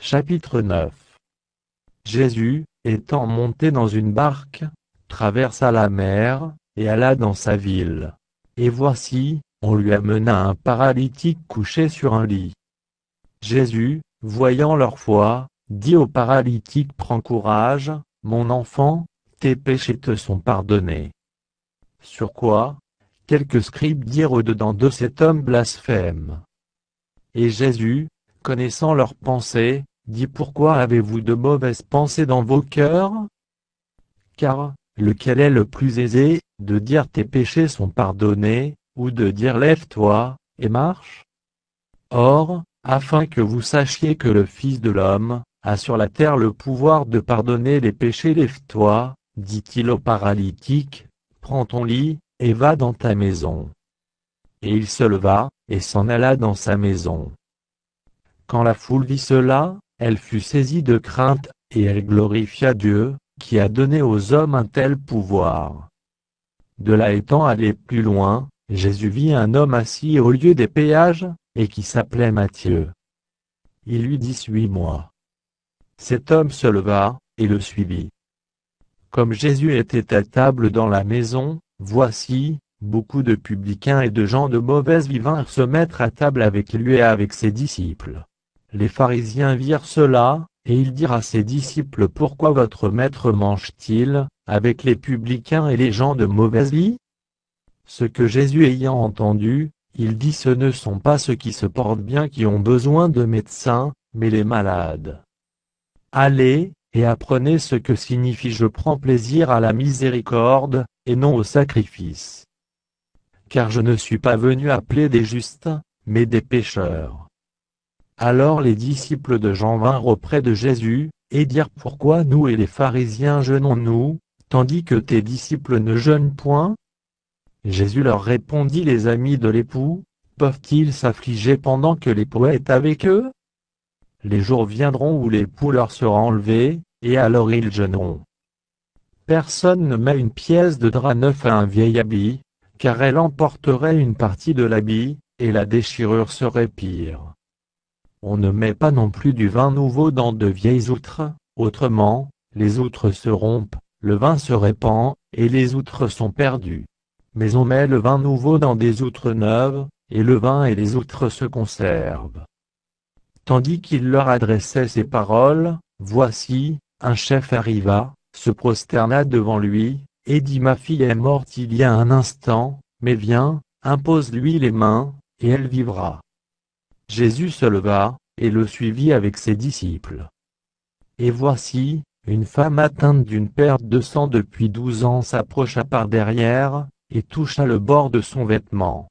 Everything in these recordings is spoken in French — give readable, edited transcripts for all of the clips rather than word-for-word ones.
Chapitre 9. Jésus, étant monté dans une barque, traversa la mer, et alla dans sa ville. Et voici, on lui amena un paralytique couché sur un lit. Jésus, voyant leur foi, dit au paralytique: Prends courage, mon enfant, tes péchés te sont pardonnés. Sur quoi, quelques scribes dirent au-dedans de cet homme blasphème. Et Jésus, connaissant leurs pensées, dit: Pourquoi avez-vous de mauvaises pensées dans vos cœurs? Car, lequel est le plus aisé, de dire tes péchés sont pardonnés, ou de dire lève-toi, et marche? Or, afin que vous sachiez que le Fils de l'homme a sur la terre le pouvoir de pardonner les péchés, lève-toi, dit-il au paralytique, prends ton lit, et va dans ta maison. Et il se leva, et s'en alla dans sa maison. Quand la foule vit cela, elle fut saisie de crainte, et elle glorifia Dieu, qui a donné aux hommes un tel pouvoir. De là étant allé plus loin, Jésus vit un homme assis au lieu des péages, et qui s'appelait Matthieu. Il lui dit: Suis-moi. Cet homme se leva, et le suivit. Comme Jésus était à table dans la maison, voici, beaucoup de publicains et de gens de mauvaise vie vinrent se mettre à table avec lui et avec ses disciples. Les pharisiens virent cela, et ils dirent à ses disciples: Pourquoi votre maître mange-t-il avec les publicains et les gens de mauvaise vie? Ce que Jésus ayant entendu, il dit: Ce ne sont pas ceux qui se portent bien qui ont besoin de médecins, mais les malades. Allez, et apprenez ce que signifie: Je prends plaisir à la miséricorde, et non au sacrifice. Car je ne suis pas venu appeler des justes, mais des pécheurs. Alors les disciples de Jean vinrent auprès de Jésus, et dirent: Pourquoi nous et les pharisiens jeûnons-nous, tandis que tes disciples ne jeûnent point? Jésus leur répondit: Les amis de l'époux, peuvent-ils s'affliger pendant que l'époux est avec eux? Les jours viendront où l'époux leur sera enlevé, et alors ils jeûneront. Personne ne met une pièce de drap neuf à un vieil habit, car elle emporterait une partie de l'habit, et la déchirure serait pire. On ne met pas non plus du vin nouveau dans de vieilles outres, autrement, les outres se rompent, le vin se répand, et les outres sont perdues. Mais on met le vin nouveau dans des outres neuves, et le vin et les outres se conservent. Tandis qu'il leur adressait ces paroles, voici, un chef arriva, se prosterna devant lui, et dit: Ma fille est morte il y a un instant, mais viens, impose-lui les mains, et elle vivra. Jésus se leva, et le suivit avec ses disciples. Et voici, une femme atteinte d'une perte de sang depuis 12 ans s'approcha par derrière, et toucha le bord de son vêtement.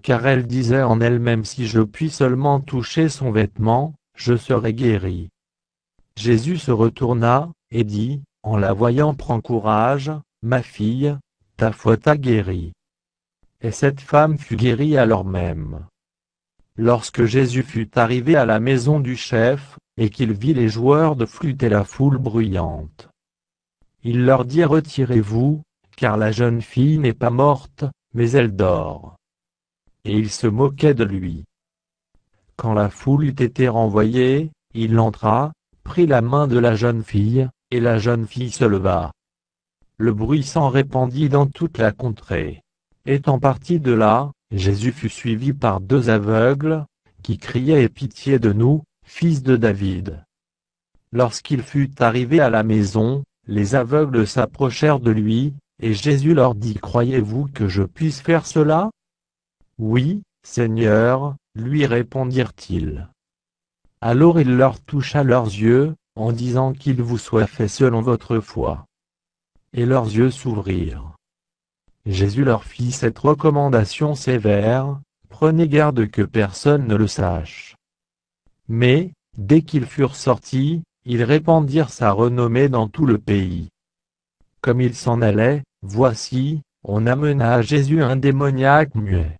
Car elle disait en elle-même: Si je puis seulement toucher son vêtement, je serai guérie. Jésus se retourna, et dit, en la voyant: Prends courage, ma fille, ta foi t'a guérie. Et cette femme fut guérie alors même. Lorsque Jésus fut arrivé à la maison du chef, et qu'il vit les joueurs de flûte et la foule bruyante, il leur dit: Retirez-vous, car la jeune fille n'est pas morte, mais elle dort. Et il se moquait de lui. Quand la foule eut été renvoyée, il entra, prit la main de la jeune fille, et la jeune fille se leva. Le bruit s'en répandit dans toute la contrée. Étant parti de là, Jésus fut suivi par 2 aveugles, qui criaient: Aie pitié de nous, fils de David. Lorsqu'il fut arrivé à la maison, les aveugles s'approchèrent de lui, et Jésus leur dit: Croyez-vous que je puisse faire cela? Oui, Seigneur, lui répondirent-ils. Alors il leur toucha leurs yeux, en disant: Qu'il vous soit fait selon votre foi. Et leurs yeux s'ouvrirent. Jésus leur fit cette recommandation sévère: Prenez garde que personne ne le sache. Mais, dès qu'ils furent sortis, ils répandirent sa renommée dans tout le pays. Comme ils s'en allaient, voici, on amena à Jésus un démoniaque muet.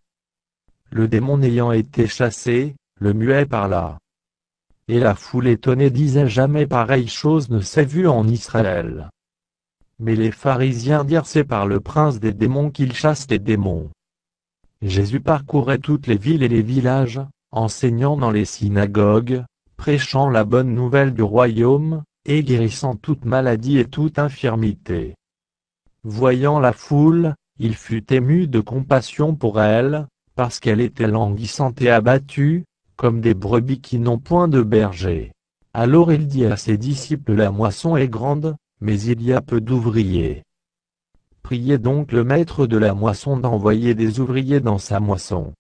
Le démon ayant été chassé, le muet parla. Et la foule étonnée disait: Jamais pareille chose ne s'est vue en Israël. Mais les pharisiens dirent: C'est par le prince des démons qu'il chasse les démons. Jésus parcourait toutes les villes et les villages, enseignant dans les synagogues, prêchant la bonne nouvelle du royaume, et guérissant toute maladie et toute infirmité. Voyant la foule, il fut ému de compassion pour elle, parce qu'elle était languissante et abattue, comme des brebis qui n'ont point de berger. Alors il dit à ses disciples: la moisson est grande, mais il y a peu d'ouvriers. Priez donc le maître de la moisson d'envoyer des ouvriers dans sa moisson.